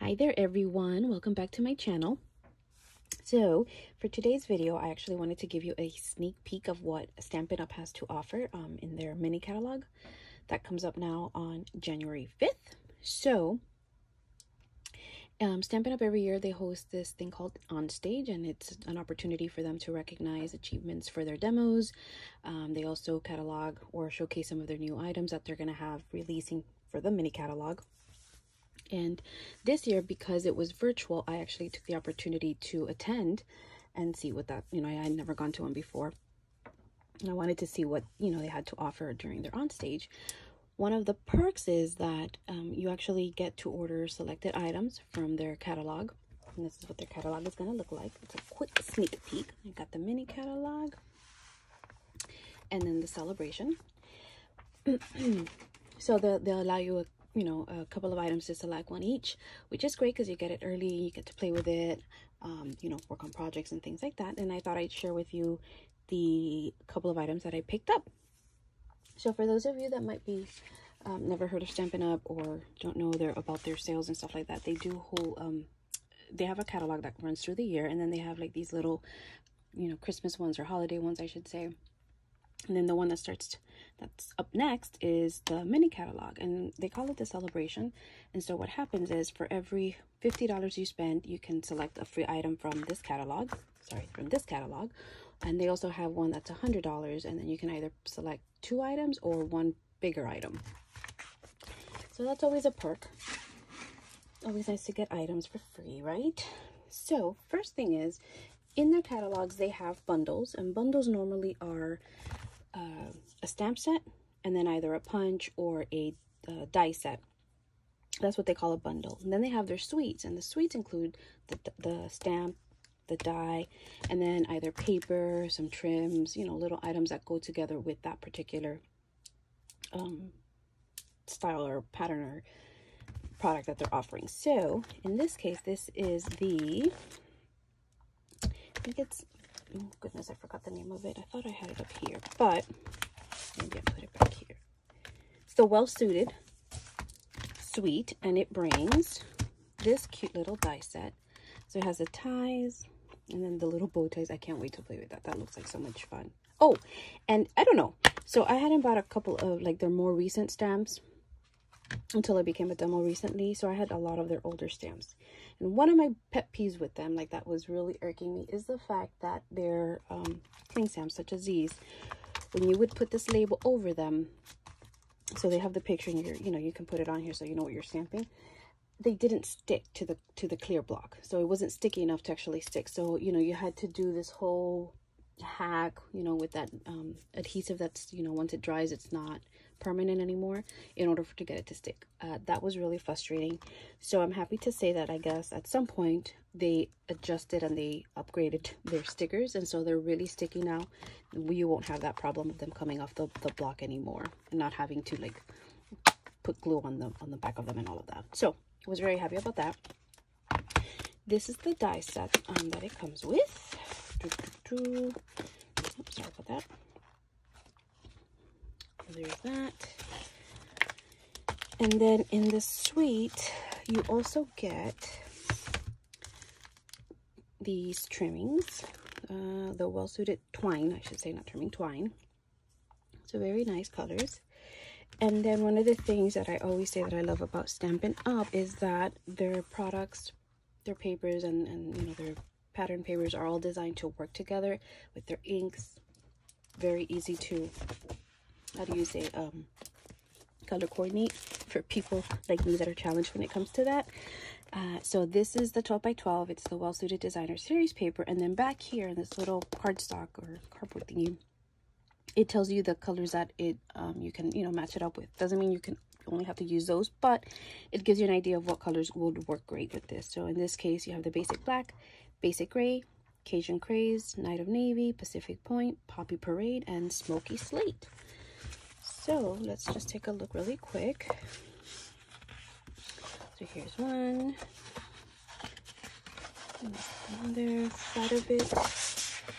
Hi there everyone, welcome back to my channel. So for today's video, I actually wanted to give you a sneak peek of what Stampin' Up has to offer in their mini catalog that comes up now on January 5th. So Stampin' Up every year, they host this thing called On Stage, and it's an opportunity for them to recognize achievements for their demos. They also catalog or showcase some of their new items that they're going to have releasing for the mini catalog. And this year, because it was virtual, I actually took the opportunity to attend and see what that, I had never gone to one before. And I wanted to see what, they had to offer during their on stage. One of the perks is that you actually get to order selected items from their catalog. And this is what their catalog is going to look like. It's a quick sneak peek. I got the mini catalog and then the Sale-a-Bration. So they'll allow you a couple of items to select one each, which is great because you get it early, you get to play with it, work on projects and things like that. And I thought I'd share with you the couple of items that I picked up. So for those of you that might be never heard of Stampin' Up or don't know about their sales and stuff like that, they do hold they have a catalog that runs through the year, and then they have like these little Christmas ones or holiday ones, I should say. And then the one that's up next is the mini catalog, and they call it the Sale-a-Bration. And so what happens is for every $50 you spend, you can select a free item from this catalog. And they also have one that's $100, and then you can either select 2 items or one bigger item. So that's always a perk. Always nice to get items for free, right? So first thing is, in their catalogs, they have bundles, and bundles normally are a stamp set and then either a punch or a die set. That's what they call a bundle. And then they have their suites, and the suites include the stamp, the die, and then either paper, some trims, little items that go together with that particular style or pattern or product that they're offering. So in this case, this is the, I think it's, oh goodness, I forgot the name of it. I thought I had it up here, but maybe I put it back here. It's the Well Suited Suite, and it brings this cute little die set. So it has the ties and then the little bow ties. I can't wait to play with that. That looks like so much fun. Oh, and I don't know. So I hadn't bought a couple of like their more recent stamps until I became a demo recently. So I had a lot of their older stamps. And one of my pet peeves with them, like that was really irking me, is the fact that their cling stamps, such as these, when you would put this label over them, so they have the picture and you can put it on here so you know what you're stamping, they didn't stick to the clear block. So it wasn't sticky enough to actually stick. So you had to do this whole hack with that adhesive that's once it dries, it's not permanent anymore, in order to get it to stick. That was really frustrating. So I'm happy to say that I guess at some point they adjusted and they upgraded their stickers, and so they're really sticky now. You won't have that problem of them coming off the block anymore and not having to like put glue on the back of them and all of that. So I was very happy about that. This is the die set that it comes with. Oops, sorry about that. There's that. And then in the suite, you also get these trimmings, the Well Suited twine, I should say, not trimming, twine. So very nice colors. And then one of the things that I always say that I love about Stampin' Up is that their products, their papers, and their pattern papers are all designed to work together with their inks. Very easy to, how do you say, color coordinate for people like me that are challenged when it comes to that. So this is the 12 by 12. It's the Well Suited Designer Series paper. And then back here in this little cardstock or cardboard thingy, it tells you the colors that it you can match it up with. Doesn't mean you only have to use those, but it gives you an idea of what colors would work great with this. So in this case, you have the basic black, basic gray, Cajun Craze, Night of Navy, Pacific Point, Poppy Parade, and Smoky Slate. So let's just take a look really quick. So here's one. And another side of it.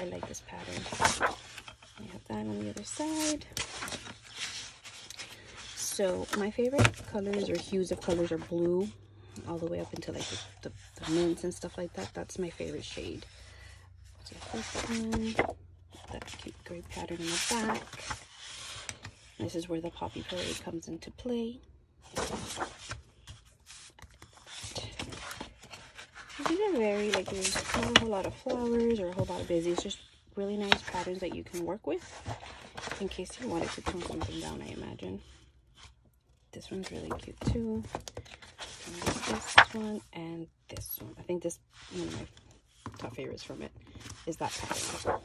I like this pattern. You have that on the other side. So my favorite colors or hues of colors are blue, all the way up into like the mints and stuff like that. That's my favorite shade. So this one, that cute gray pattern in the back. This is where the Poppy Parade comes into play. These are very, like, there's not a whole lot of flowers or a whole lot of busy. It's just really nice patterns that you can work with in case you wanted to tone something down, I imagine. This one's really cute too. And this one and this one. I think this, one of my top favorites from it is that pattern.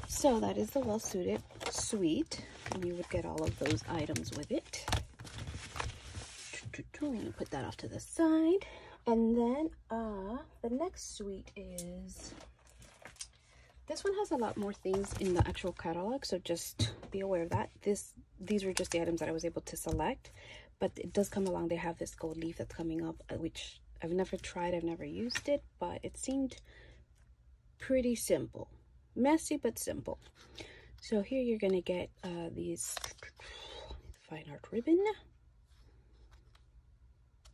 So that is the Well Suited suite, and you would get all of those items with it. I'm gonna put that off to the side. And then the next suite is, this one has a lot more things in the actual catalog, so just be aware of that. These were just the items that I was able to select, but it does come along. They have this gold leaf that's coming up, which I've never tried, I've never used it, but it seemed pretty simple. Messy but simple. So here you're gonna get these fine art ribbon.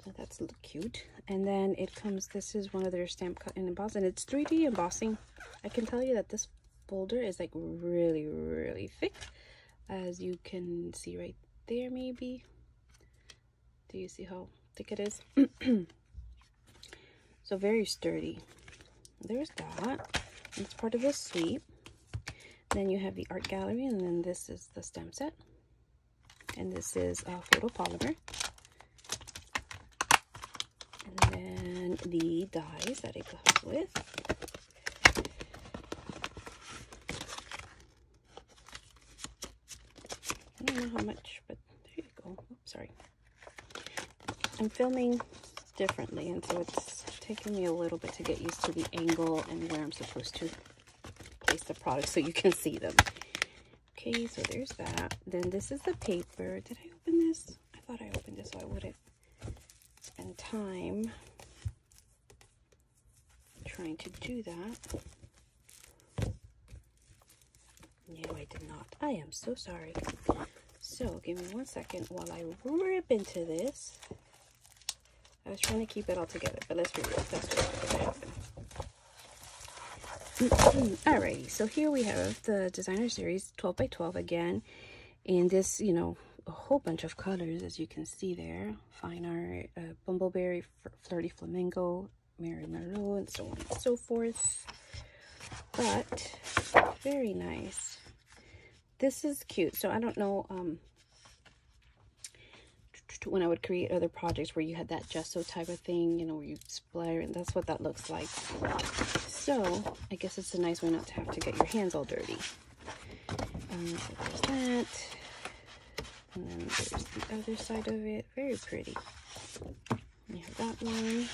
So that's a little cute. And then it comes, this is one of their stamp cut and emboss, and it's 3D embossing. I can tell you that this folder is like really, really thick, as you can see right there. Maybe, do you see how thick it is? So very sturdy. There's that. It's part of the suite. Then you have the art gallery, and then this is the stamp set, and this is photopolymer. And then the dies that it comes with. I don't know how much, but there you go. Oops, sorry. I'm filming differently, and so it's taking me a little bit to get used to the angle and where I'm supposed to place the products so you can see them. Okay, so there's that. Then this is the paper. Did I open this? I thought I opened this so I wouldn't spend time trying to do that. No, I did not. I am so sorry. So give me 1 second while I rip into this. I was trying to keep it all together, but let's rip it. That's what's going to happen. Alrighty, so here we have the designer series 12 by 12 again, and this, you know, a whole bunch of colors, as you can see there. Fine art, bumbleberry, flirty flamingo, Mary Merlot, and so on and so forth. But very nice. This is cute. So I don't know when I would create other projects where you had that gesso type of thing, you know, where you splatter, and that's what that looks like. So I guess it's a nice way not to have to get your hands all dirty. So there's that. And then there's the other side of it. Very pretty. You have that one.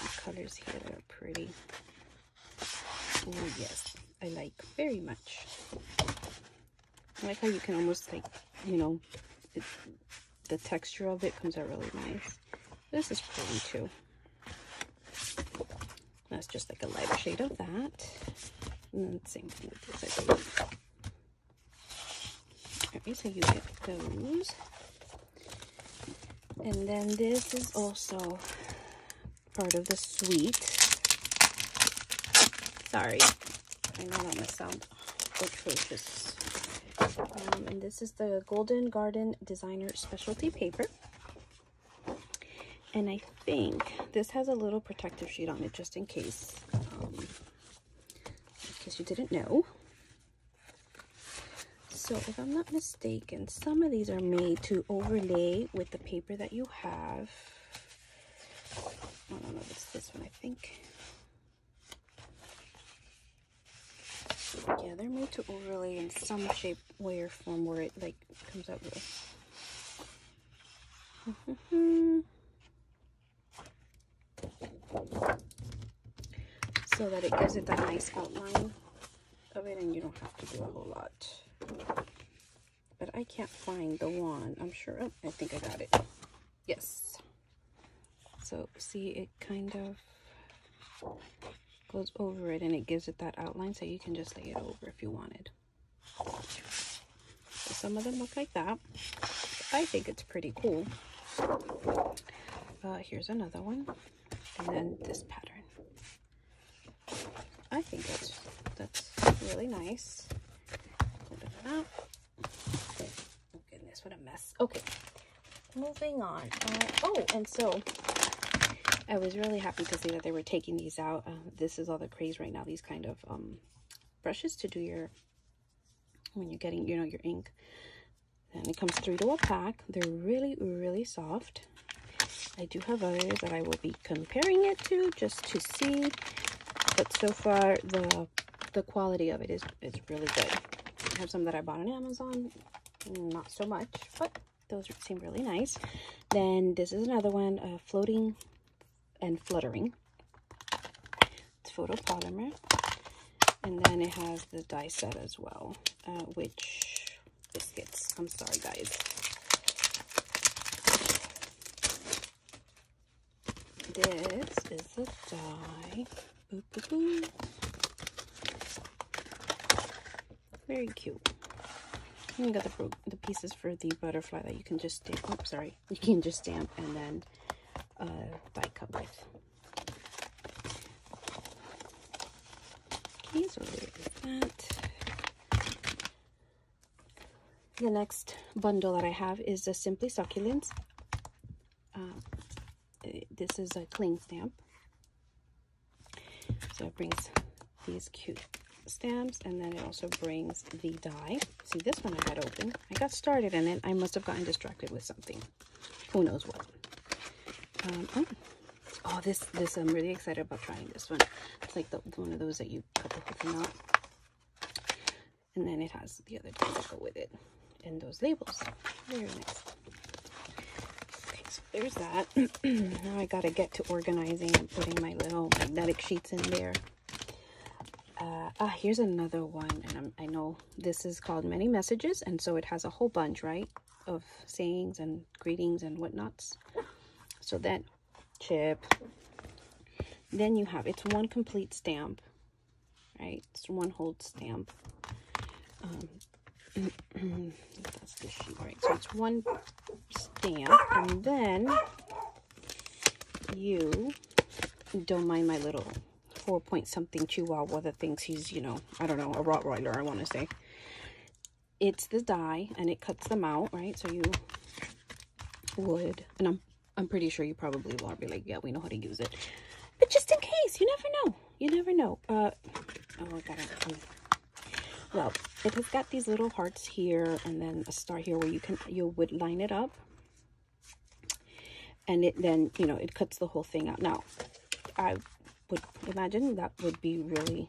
The colors here that are pretty. Oh yes, I like very much. I like how you can almost, like, you know, the texture of it comes out really nice. This is pretty too. That's just like a lighter shade of that. And then same thing with this, I believe. Okay, so you get those. And then this is also part of the suite. Sorry, I know that must sound atrocious. And this is the Golden Garden Designer Specialty Paper. And I think this has a little protective sheet on it, just in case you didn't know. So if I'm not mistaken, some of these are made to overlay with the paper that you have. I don't know if it's this one, I think. Yeah, they're made to overlay in some shape, way, or form where it like comes out with. So that it gives it that nice outline of it, and you don't have to do a whole lot. But I can't find the one. I'm sure. Oh, I think I got it. Yes. So see, it kind of goes over it, and it gives it that outline, so you can just lay it over if you wanted. This Some of them look like that. I think it's pretty cool. Here's another one, and then this pattern. I think that's really nice. Open it up. Oh goodness, what a mess. Okay, moving on. Oh, and so I was really happy to see that they were taking these out. This is all the craze right now, these kind of brushes to do your, when you're getting, you know, your ink. And it comes 3 to a pack. They're really, really soft. I do have others that I will be comparing it to just to see. But so far, the quality of it is really good. I have some that I bought on Amazon. Not so much, but those seem really nice. Then this is another one, Floating and Fluttering. It's photopolymer. And then it has the die set as well, which biscuits. I'm sorry, guys. This is the die. Boop, boop, boop. Very cute. And you got the pieces for the butterfly that you can just stamp. Oh, sorry. You can just stamp and then die cut with. Okay, so there is that. The next bundle that I have is the Simply Succulents. This is a cling stamp. So it brings these cute stamps, and then it also brings the die. See, this one I had open. I got started and then I must have gotten distracted with something. Who knows what. Oh, this I'm really excited about trying this one. It's like one of those that you cut the whole thing out. And then it has the other things that go with it. And those labels. Very nice. Okay, so there's that. Now I gotta get to organizing and putting my little magnetic sheets in there. Here's another one, and I know this is called Many Messages, and so it has a whole bunch, right, of sayings and greetings and whatnots. So that chip. Then you have, it's one complete stamp, right? It's one whole stamp. That's the sheet, right? So it's one stamp, and then you don't mind my little 4-point-something chihuahua that thinks he's, you know, I don't know, a Rottweiler, I want to say. It's the die, and it cuts them out, right? So you would, and I'm pretty sure you probably will be like, yeah, we know how to use it. But just in case, you never know. You never know. Oh, I gotta. Well, it has got these little hearts here, and then a star here where you would line it up, and it then, you know, it cuts the whole thing out. Now, I would imagine that would be really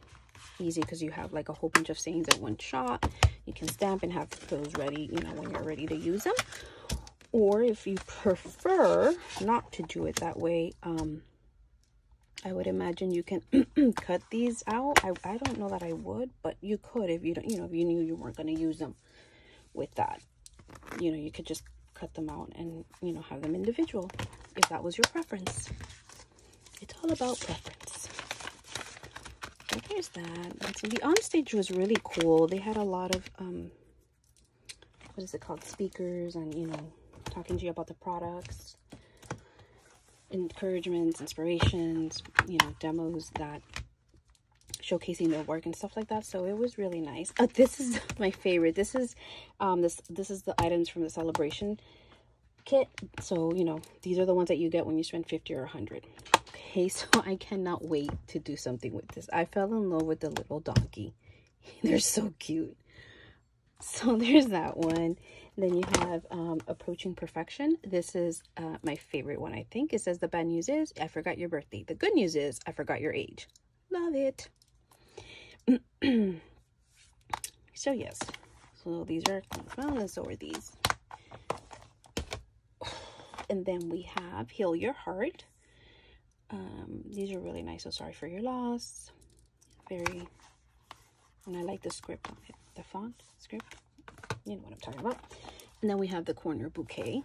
easy because you have like a whole bunch of sayings at one shot. You can stamp and have those ready, you know, when you're ready to use them. Or if you prefer not to do it that way, I would imagine you can cut these out. I don't know that I would, but you could if you don't, you know, if you knew you weren't going to use them with that. You know, you could just cut them out and, you know, have them individual if that was your preference. It's all about preference. So there's that. And so the onstage was really cool. They had a lot of what is it called, speakers, and, you know, talking to you about the products, encouragements, inspirations, you know, demos that showcasing their work and stuff like that. So it was really nice. This is my favorite. This is this is the items from the Sale-a-Bration kit. So, you know, these are the ones that you get when you spend 50 or 100. Okay, so I cannot wait to do something with this. I fell in love with the little donkey. They're so cute. So there's that one. Then you have Approaching Perfection. This is my favorite one, I think. It says, the bad news is I forgot your birthday. The good news is I forgot your age. Love it. So yes. So these are, well, and so are these. And then we have Heal Your Heart. These are really nice. So sorry for your loss. Very, and I like the script on it. The font script. You know what I'm talking about. And then we have the Corner Bouquet.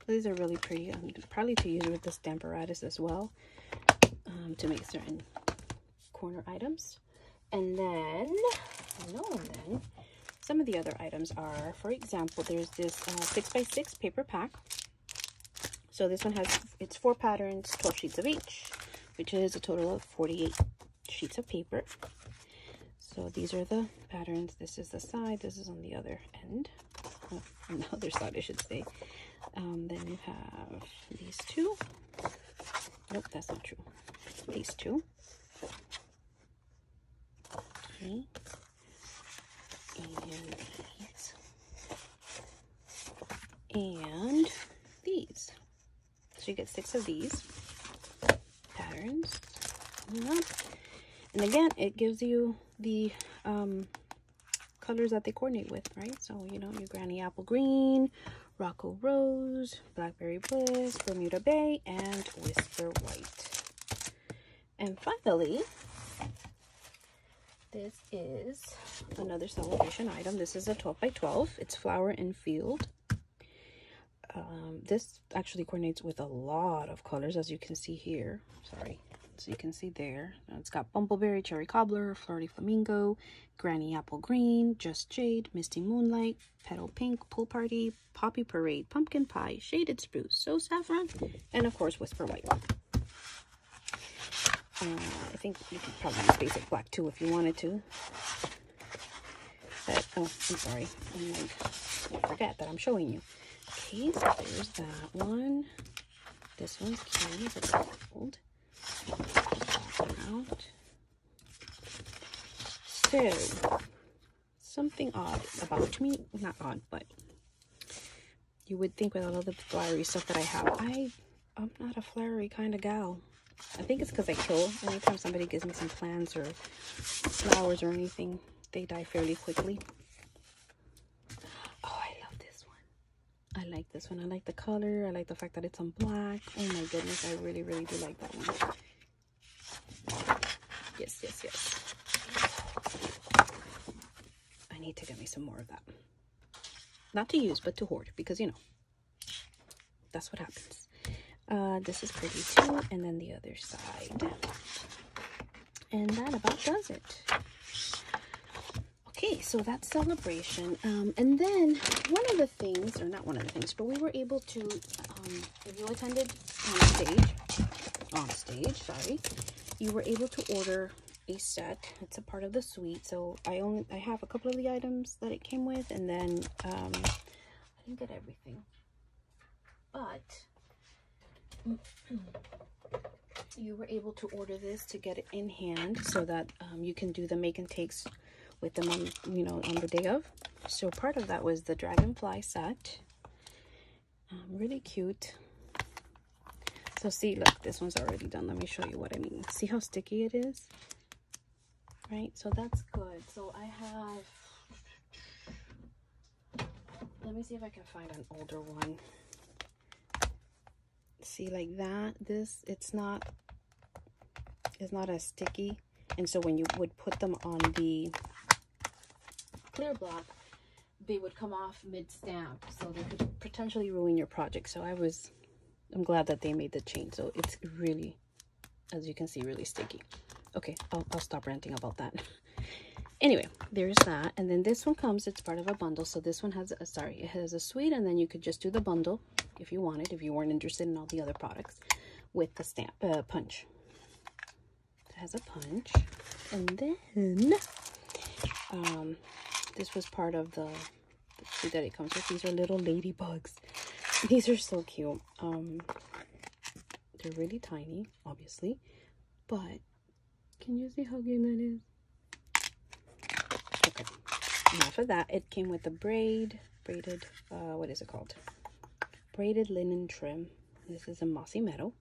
These are really pretty. Probably to use with the Stamparatus as well, to make certain corner items. And then, some of the other items are, for example, there's this 6x6 paper pack. So this one has, it's 4 patterns, 12 sheets of each, which is a total of 48 sheets of paper. So these are the patterns. This is the side, this is on the other end, on the other side I should say. Then you have these two. Nope, that's not true. These two. Okay. And these. And these. So you get 6 of these patterns. And again, it gives you the colors that they coordinate with, right? So, you know, your Granny Apple Green, Rocco Rose, Blackberry Bliss, Bermuda Bay, and Whisper White. And finally, this is another Sale-a-Bration item. This is a 12 by 12. It's Flower and Field. This actually coordinates with a lot of colors, as you can see here. Sorry. So you can see there. It's got Bumbleberry, Cherry Cobbler, Flirty Flamingo, Granny Apple Green, Just Jade, Misty Moonlight, Petal Pink, Pool Party, Poppy Parade, Pumpkin Pie, Shaded Spruce, So Saffron, and of course Whisper White. I think you could probably use basic black too if you wanted to. But, oh, I'm sorry. I forget that I'm showing you. Okay, so there's that one. This one's cute, but it's old. Out. So, something odd about me, not odd, but you would think with all of the flowery stuff that I have, I'm not a flowery kind of gal. I think it's because I kill. Anytime somebody gives me some plants or flowers or anything, they die fairly quickly. Oh, I love this one. I like this one. I like the color. I like the fact that it's on black. Oh my goodness, I really, really do like that one. Yes, yes, yes. I need to get me some more of that. Not to use, but to hoard, because, you know, that's what happens. This is pretty too, and then the other side. And that about does it. Okay, so that's Sale-a-Bration. And then one of the things, or not one of the things, but we were able to, if you attended on stage, sorry, you were able to order a set. It's a part of the suite. So I have a couple of the items that it came with, and then I didn't get everything, but you were able to order this to get it in hand so that you can do the make and takes with them on, you know, on the day of. So part of that was the dragonfly set. Really cute. So see, look, this one's already done. Let me show you what I mean. See how sticky it is? Right, so that's good. So I have, let me see if I can find an older one. See, like that, this, it's not as sticky. And so when you would put them on the clear block, they would come off mid-stamp. So they could potentially ruin your project. So I'm glad that they made the change. So it's really, as you can see, really sticky. Okay, I'll stop ranting about that. Anyway, there's that. And then this one comes, it's part of a bundle. So this one has, it has a suite, and then you could just do the bundle if you wanted, if you weren't interested in all the other products, with the stamp, punch. It has a punch. And then, this was part of the suite that it comes with. These are little ladybugs. These are so cute. They're really tiny, obviously, but can you see how cute that is? Okay, enough of that. It came with the braided, what is it called? Braided linen trim. This is a mossy meadow.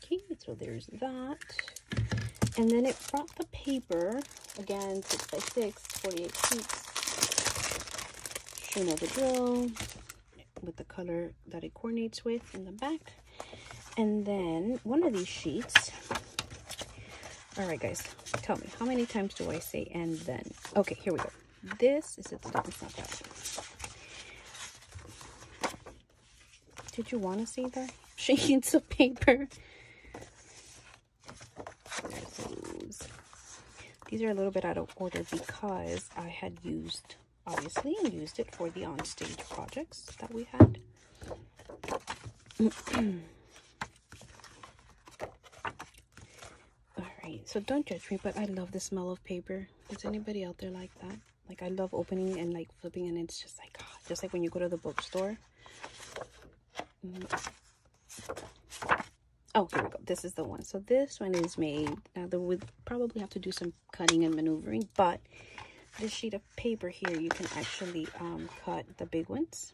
Okay, so there's that. And then it brought the paper, again, 6x6, 48 sheets. You know the drill, with the color that it coordinates with in the back. And then one of these sheets. All right, guys, tell me, how many times do I say and then? Okay, here we go. This is it's not that. Did you want to see the sheets of paper? There's those. These are a little bit out of order because I had used, obviously, and used it for the onstage projects that we had. Alright, so don't judge me, but I love the smell of paper. Is anybody out there like that? Like, I love opening and like flipping, and it's just like, oh, just like when you go to the bookstore. Oh, here we go. This is the one. So this one is made. Now, there would probably have to do some cutting and maneuvering, but this sheet of paper here, you can actually cut the big ones.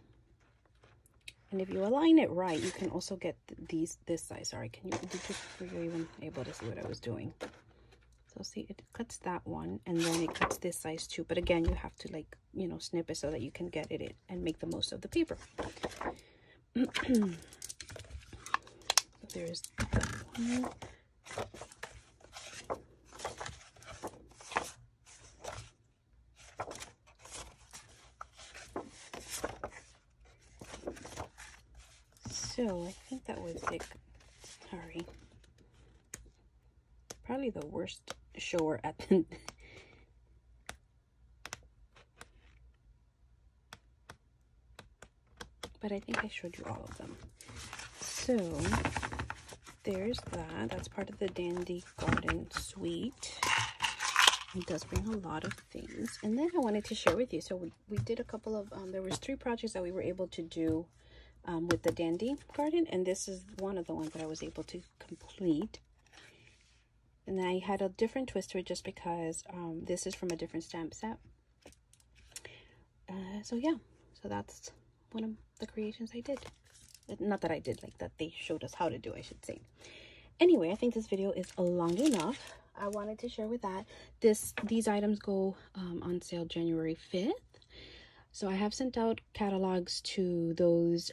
And if you align it right, you can also get this size. Sorry, were you even able to see what I was doing? So see, it cuts that one, and then it cuts this size too. But again, you have to, like, you know, snip it so that you can get it in and make the most of the paper. There's that one. So I think that was it. Sorry. Probably the worst shower at the but I think I showed you all of them. So there's that. That's part of the Dandy Garden Suite. It does bring a lot of things. And then I wanted to share with you. So we did a couple of, there was 3 projects that we were able to do with the Dandy Garden. And this is one of the ones that I was able to complete. And I had a different twist to it just because this is from a different stamp set. So yeah, so that's one of the creations I did. Not that I did, like that they showed us how to do, I should say. Anyway, I think this video is long enough. I wanted to share with that. These items go on sale January 5th. So I have sent out catalogs to those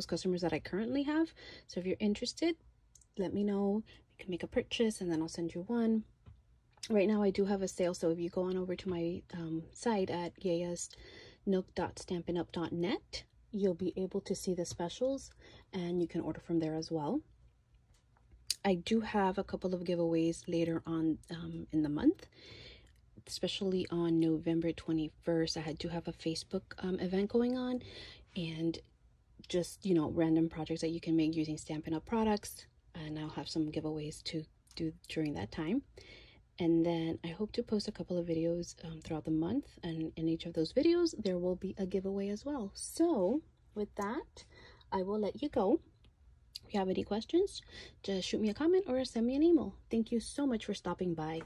customers that I currently have. So if you're interested, let me know. You can make a purchase and then I'll send you one. Right now I do have a sale, so if you go on over to my site at yayasnook.stampinup.net, you'll be able to see the specials and you can order from there as well. I do have a couple of giveaways later on in the month, especially on November 21st. I do have a Facebook event going on, and just, you know, random projects that you can make using Stampin' Up products, and I'll have some giveaways to do during that time. And then I hope to post a couple of videos throughout the month, and in each of those videos there will be a giveaway as well. So with that, I will let you go. If you have any questions, just shoot me a comment or send me an email. Thank you so much for stopping by.